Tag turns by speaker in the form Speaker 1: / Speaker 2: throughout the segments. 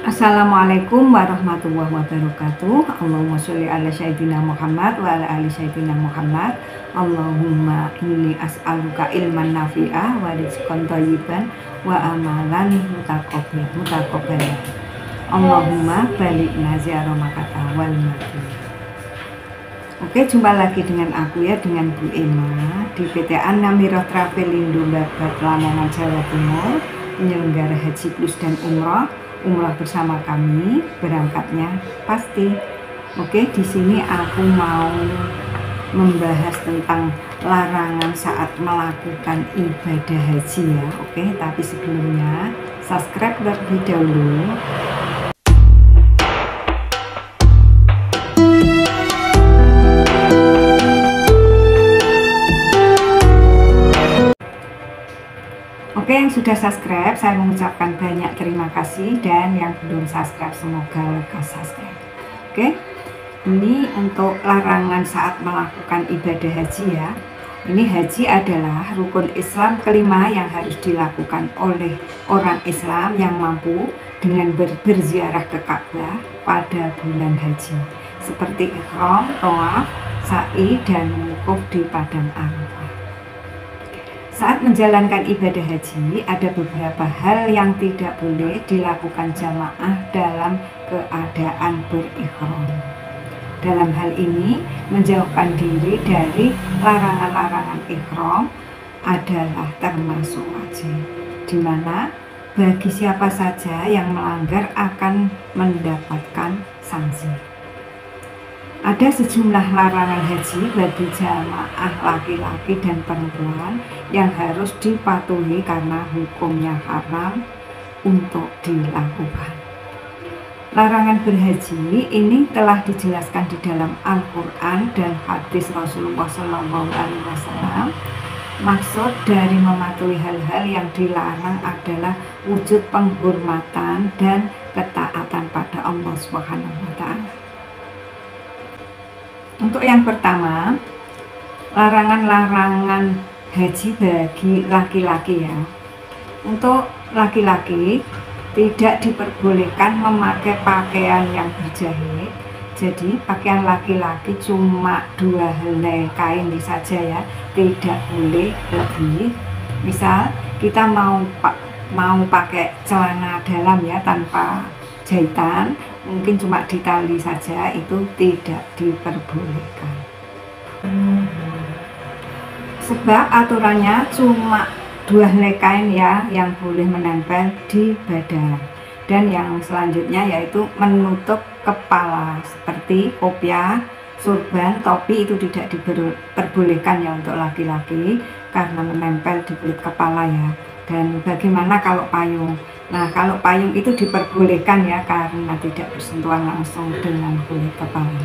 Speaker 1: Assalamualaikum warahmatullahi wabarakatuh. Allahumma sholli ala sayyidina Muhammad wa ala ali sayyidina Muhammad. Allahumma inni as'aluka ilman nafi'ah wa rizqan thayyiban wa amalan mutaqabbalan. Allahumma balikna ziarah makata wal madinah. Oke, jumpa lagi dengan aku ya, dengan Bu Emma di PT Anamirah Travelindo Babat Lamongan, Jawa Timur, penyelenggara Haji Plus dan Umroh bersama kami, berangkatnya pasti. Oke, di sini aku mau membahas tentang larangan saat melakukan ibadah haji ya. Oke, tapi sebelumnya subscribe terlebih dahulu. Oke, yang sudah subscribe, saya mengucapkan banyak terima kasih, dan yang belum subscribe semoga lekas subscribe. Oke, ini untuk larangan saat melakukan ibadah haji ya. Ini haji adalah rukun Islam kelima yang harus dilakukan oleh orang Islam yang mampu dengan berziarah ke Ka'bah pada bulan haji, seperti ihram, tawaf, sa'i, dan wukuf di padang Arafah. Saat menjalankan ibadah haji, ada beberapa hal yang tidak boleh dilakukan jamaah dalam keadaan berihram. Dalam hal ini, menjauhkan diri dari larangan-larangan ihram adalah termasuk wajib, di mana bagi siapa saja yang melanggar akan mendapatkan sanksi. Ada sejumlah larangan haji bagi jamaah laki-laki dan perempuan yang harus dipatuhi karena hukumnya haram untuk dilakukan. Larangan berhaji ini telah dijelaskan di dalam Al-Quran dan hadis Rasulullah SAW. Maksud dari mematuhi hal-hal yang dilarang adalah wujud penghormatan dan ketaatan pada Allah SWT. Untuk yang pertama, larangan-larangan haji bagi laki-laki ya. Untuk laki-laki tidak diperbolehkan memakai pakaian yang berjahit. Jadi pakaian laki-laki cuma 2 helai kain saja ya, tidak boleh lebih. Misal kita mau pakai celana dalam ya tanpa jahitan, mungkin cuma di tali saja, itu tidak diperbolehkan. Sebab aturannya cuma 2 helai kain ya yang boleh menempel di badan, dan yang selanjutnya yaitu menutup kepala seperti kopiah, sorban, topi itu tidak diperbolehkan ya untuk laki-laki karena menempel di kulit kepala ya. Dan bagaimana kalau payung? Nah, kalau payung itu diperbolehkan ya karena tidak bersentuhan langsung dengan kulit kepala.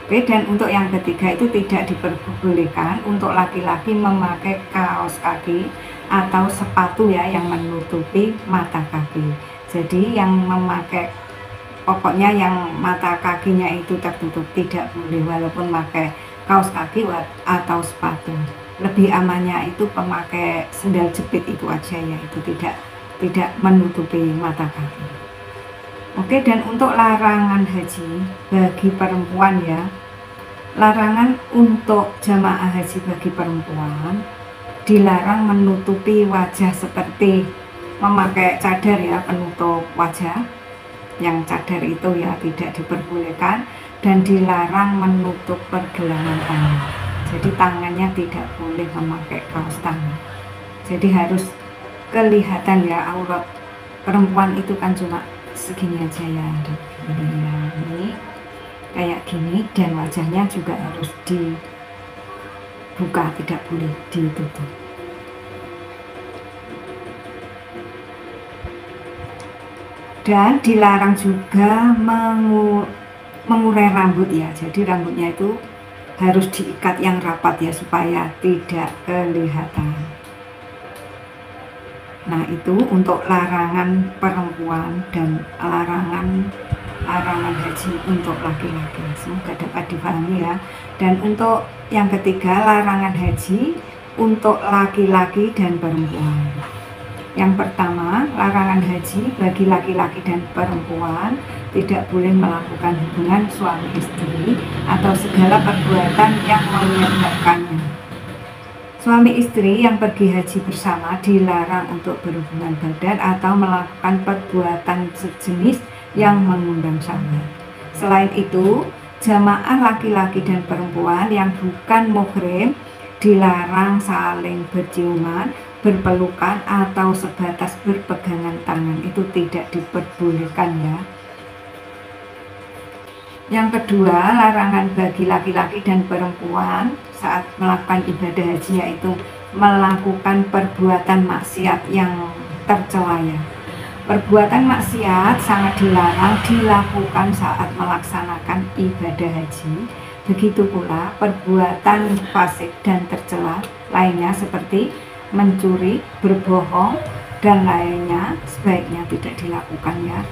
Speaker 1: Oke, dan untuk yang ketiga itu tidak diperbolehkan untuk laki-laki memakai kaos kaki atau sepatu ya yang menutupi mata kaki. Jadi yang memakai, pokoknya yang mata kakinya itu tertutup tidak boleh walaupun pakai kaos kaki atau sepatu. Lebih amannya itu pemakai sendal jepit itu aja ya, itu tidak menutupi mata kaki. Oke, dan untuk larangan haji bagi perempuan ya, larangan untuk jamaah haji bagi perempuan dilarang menutupi wajah seperti memakai cadar ya, penutup wajah. Yang cadar itu ya tidak diperbolehkan, dan dilarang menutup pergelangan tangan. Jadi tangannya tidak boleh memakai kaos tangan. Jadi harus kelihatan ya, aurat perempuan itu kan cuma segini aja ya, ini kayak gini, dan wajahnya juga harus dibuka, tidak boleh ditutup. Dan dilarang juga mengurai rambut ya, jadi rambutnya itu harus diikat yang rapat ya supaya tidak kelihatan. Nah, itu untuk larangan perempuan dan larangan haji untuk laki-laki. Semoga dapat dipahami ya. Dan untuk yang ketiga, larangan haji untuk laki-laki dan perempuan. Yang pertama, larangan haji bagi laki-laki dan perempuan tidak boleh melakukan hubungan suami istri atau segala perbuatan yang menyebabkannya. Suami istri yang pergi haji bersama dilarang untuk berhubungan badan atau melakukan perbuatan sejenis yang mengundang syahwat. Selain itu, jamaah laki-laki dan perempuan yang bukan muhrim dilarang saling berciuman, berpelukan, atau sebatas berpegangan tangan. Itu tidak diperbolehkan ya. Yang kedua, larangan bagi laki-laki dan perempuan saat melakukan ibadah haji yaitu melakukan perbuatan maksiat yang tercela ya. Perbuatan maksiat sangat dilarang dilakukan saat melaksanakan ibadah haji. Begitu pula perbuatan fasik dan tercela lainnya seperti mencuri, berbohong, dan lainnya sebaiknya tidak dilakukan ya.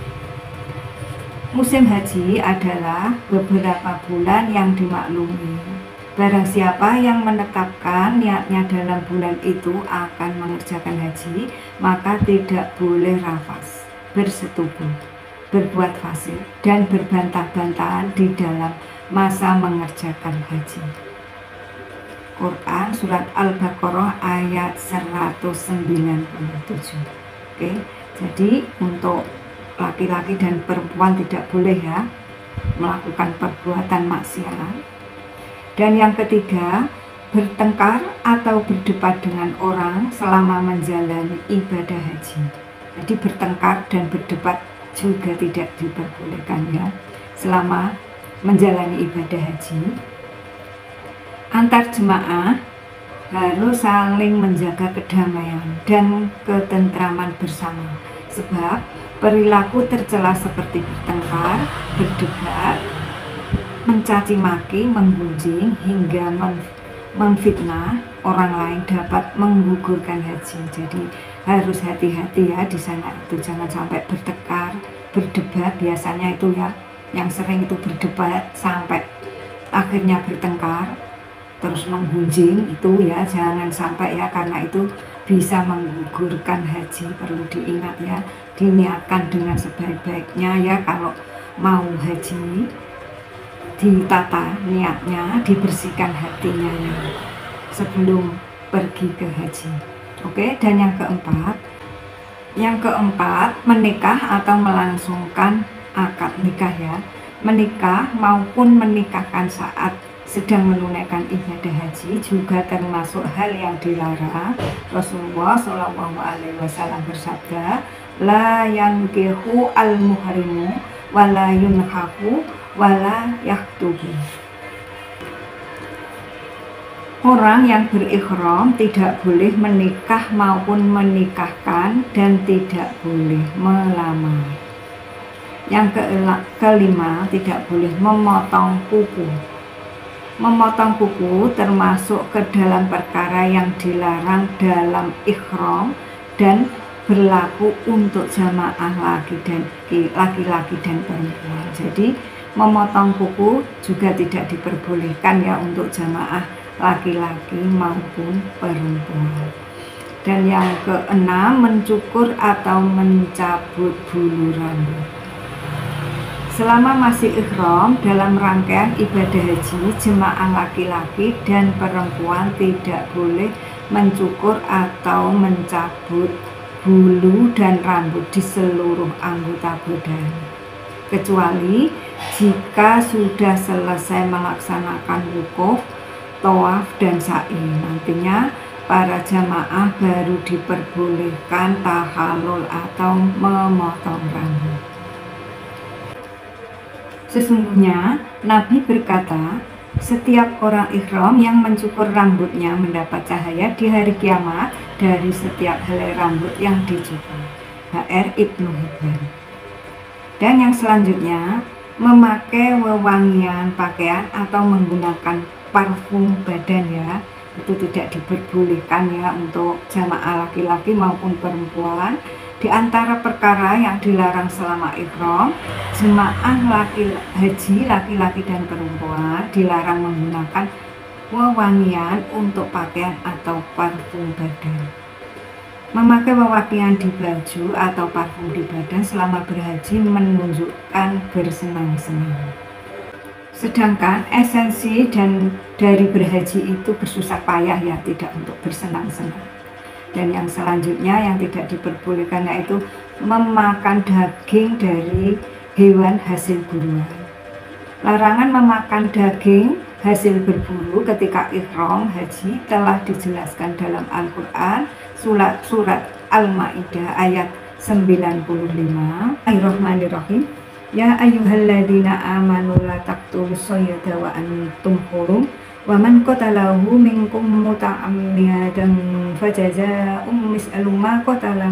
Speaker 1: Musim haji adalah beberapa bulan yang dimaklumi. Barang siapa yang menetapkan niatnya dalam bulan itu akan mengerjakan haji, maka tidak boleh rafas, bersetubuh, berbuat fasik, dan berbantah-bantahan di dalam masa mengerjakan haji. Quran Surat Al-Baqarah ayat 197. Oke, jadi untuk laki-laki dan perempuan tidak boleh ya melakukan perbuatan maksiat. Dan yang ketiga, bertengkar atau berdebat dengan orang selama menjalani ibadah haji. Jadi bertengkar dan berdebat juga tidak diperbolehkan ya selama menjalani ibadah haji. Antar jemaah harus saling menjaga kedamaian dan ketentraman bersama, sebab perilaku tercela seperti bertengkar, berdebat, mencaci maki, menggunjing, hingga memfitnah orang lain dapat menggugurkan haji. Jadi harus hati-hati ya di sana itu, jangan sampai bertengkar, berdebat. Biasanya itu ya yang sering itu berdebat sampai akhirnya bertengkar terus menggunjing, itu ya jangan sampai ya, karena itu bisa menggugurkan haji. Perlu diingat ya, diniatkan dengan sebaik-baiknya ya. Kalau mau haji ditata niatnya, dibersihkan hatinya ya sebelum pergi ke haji. Oke, dan yang keempat menikah atau melangsungkan akad nikah ya. Menikah maupun menikahkan saat sedang menunaikan ibadah haji juga termasuk hal yang dilarang. Rasulullah Shallallahu Alaihi Wasallam bersabda, la yankihu al muhrimu wala yunhaku wala yaktubu. Orang yang berikhram tidak boleh menikah maupun menikahkan dan tidak boleh melamar. Yang kelima, tidak boleh memotong kuku. Memotong kuku termasuk ke dalam perkara yang dilarang dalam ikhram dan berlaku untuk jamaah laki-laki dan perempuan. Jadi memotong kuku juga tidak diperbolehkan ya untuk jamaah laki-laki maupun perempuan. Dan yang keenam, mencukur atau mencabut bulu rambut. Selama masih ikhram dalam rangkaian ibadah haji, jemaah laki-laki dan perempuan tidak boleh mencukur atau mencabut bulu dan rambut di seluruh anggota badan, kecuali jika sudah selesai melaksanakan wukuf, tawaf, dan sa'i. Nantinya para jamaah baru diperbolehkan tahallul atau memotong rambut. Sesungguhnya Nabi berkata, setiap orang ikhram yang mencukur rambutnya mendapat cahaya di hari kiamat dari setiap helai rambut yang dicukur. HR Ibnu Hibban. Dan yang selanjutnya, memakai wewangian pakaian atau menggunakan parfum badan ya, itu tidak diperbolehkan ya untuk jamaah laki-laki maupun perempuan. Di antara perkara yang dilarang selama ikhram, jemaah haji laki-laki dan perempuan dilarang menggunakan wewangian untuk pakaian atau parfum badan. Memakai pewangian di baju atau parfum di badan selama berhaji menunjukkan bersenang-senang. Sedangkan esensi dari berhaji itu bersusah payah ya, tidak untuk bersenang-senang. Dan yang selanjutnya yang tidak diperbolehkan yaitu memakan daging dari hewan hasil buruan. Larangan memakan daging hasil berburu ketika ihram haji telah dijelaskan dalam Al-Quran surat Al-Ma'idah ayat 95. Bismillahirrahmanirrahim. Ya ayyuhalladzina amanu la taqtulus sayyada wa antum hurum wa man qatalahu minkum muta'ammidan fajazaa'un mislu ma qatala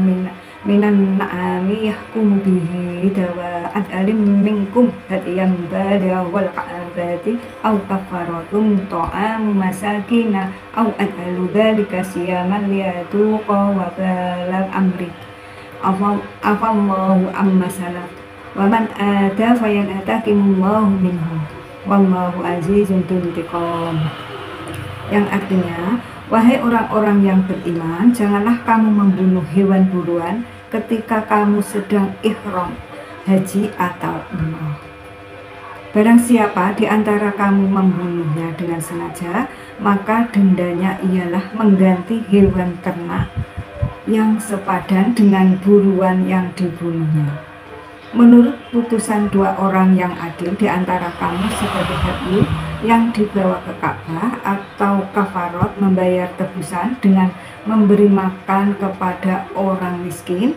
Speaker 1: minan na'ami yahkumu bihi dawa ad'alim minkum hadiyan balighal ka'bati aw kafaratun ta'amu masakina aw ad'alu dhalika siyaman liyatuqa wa balal amri afallahu amma salaf wa man ata fayantakimullahu minhu wallahu azizun dzuntiqam. Yang artinya, wahai orang-orang yang beriman, janganlah kamu membunuh hewan buruan ketika kamu sedang ihram haji atau umrah. Barang siapa di antara kamu membunuhnya dengan sengaja, maka dendanya ialah mengganti hewan ternak yang sepadan dengan buruan yang dibunuhnya. Menurut putusan dua orang yang adil di antara kamu sebagai hadyu yang dibawa ke Ka'bah atau kafarot membayar tebusan dengan memberi makan kepada orang miskin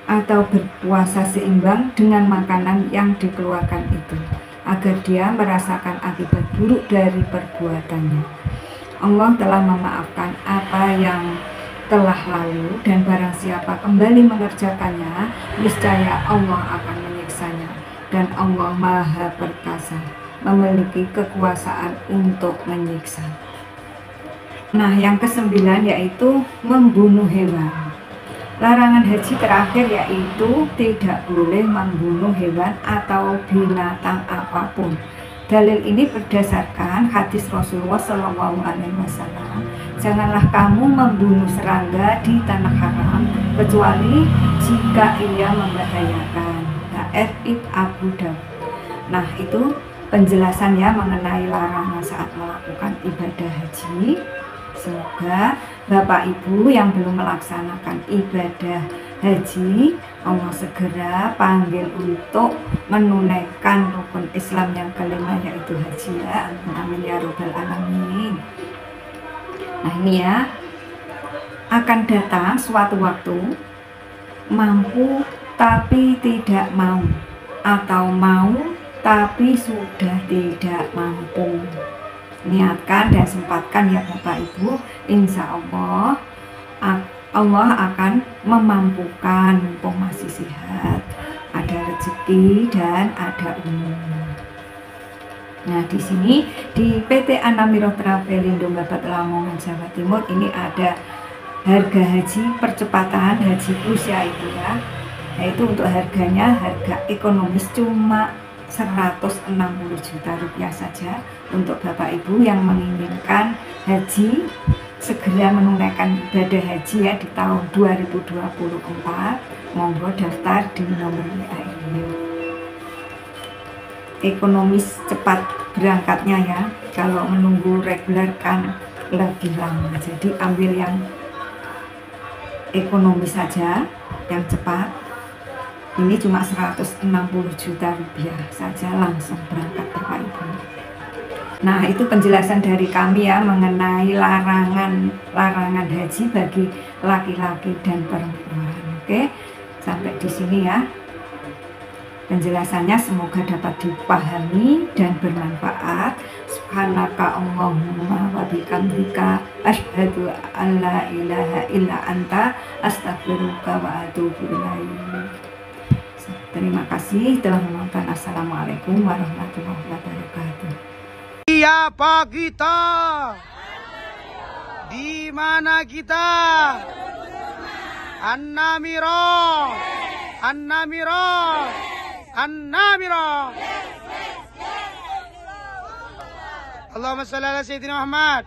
Speaker 1: atau berpuasa seimbang dengan makanan yang dikeluarkan itu agar dia merasakan akibat buruk dari perbuatannya. Allah telah memaafkan apa yang telah lalu dan barang siapa kembali mengerjakannya niscaya Allah akan menyiksanya dan Allah Maha Perkasa, memiliki kekuasaan untuk menyiksa. Nah, yang kesembilan yaitu membunuh hewan. Larangan haji terakhir yaitu tidak boleh membunuh hewan atau binatang apapun. Dalil ini berdasarkan hadis Rasulullah SAW. Janganlah kamu membunuh serangga di tanah haram kecuali jika ia membahayakan. Ibn Abu Dawud. Nah, itu penjelasannya mengenai larangan saat melakukan ibadah haji. Semoga Bapak Ibu yang belum melaksanakan ibadah haji, Allah segera panggil untuk menunaikan rukun Islam yang kelima yaitu haji ya. Amin ya robbal alamin. Nah, ini ya, akan datang suatu waktu mampu tapi tidak mau, atau mau tapi sudah tidak mampu. Niatkan dan sempatkan ya Bapak Ibu, insya Allah Allah akan memampukan, mumpung masih sehat, ada rezeki dan ada umur. Nah, di sini di PT Anamiro Travelindo Babat Lamongan Jawa Timur ini ada harga haji percepatan haji plus ya itu ya. Yaitu untuk harganya harga ekonomis cuma 160 juta rupiah saja untuk Bapak Ibu yang menginginkan haji segera menunaikan ibadah haji ya di tahun 2024. Monggo daftar di nomor WA ini. Ekonomis cepat berangkatnya ya, kalau menunggu reguler kan lebih lama, jadi ambil yang ekonomis saja yang cepat. Ini cuma 160 juta rupiah saja langsung berangkat Bapak Ibu. Nah, itu penjelasan dari kami ya mengenai larangan haji bagi laki-laki dan perempuan. Oke, sampai di sini ya penjelasannya, semoga dapat dipahami dan bermanfaat. Subhanaka Allahumma wa bihamdika asyhadu an la ilaha illa anta astaghfiruka wa atubu ilaik. Terima kasih telah menonton. Assalamualaikum warahmatullahi wabarakatuh.
Speaker 2: Siapa kita? Di mana kita? An-Namiro. An-Namiro. An-Namiro. Allahumma shalli ala Sayyidina Muhammad.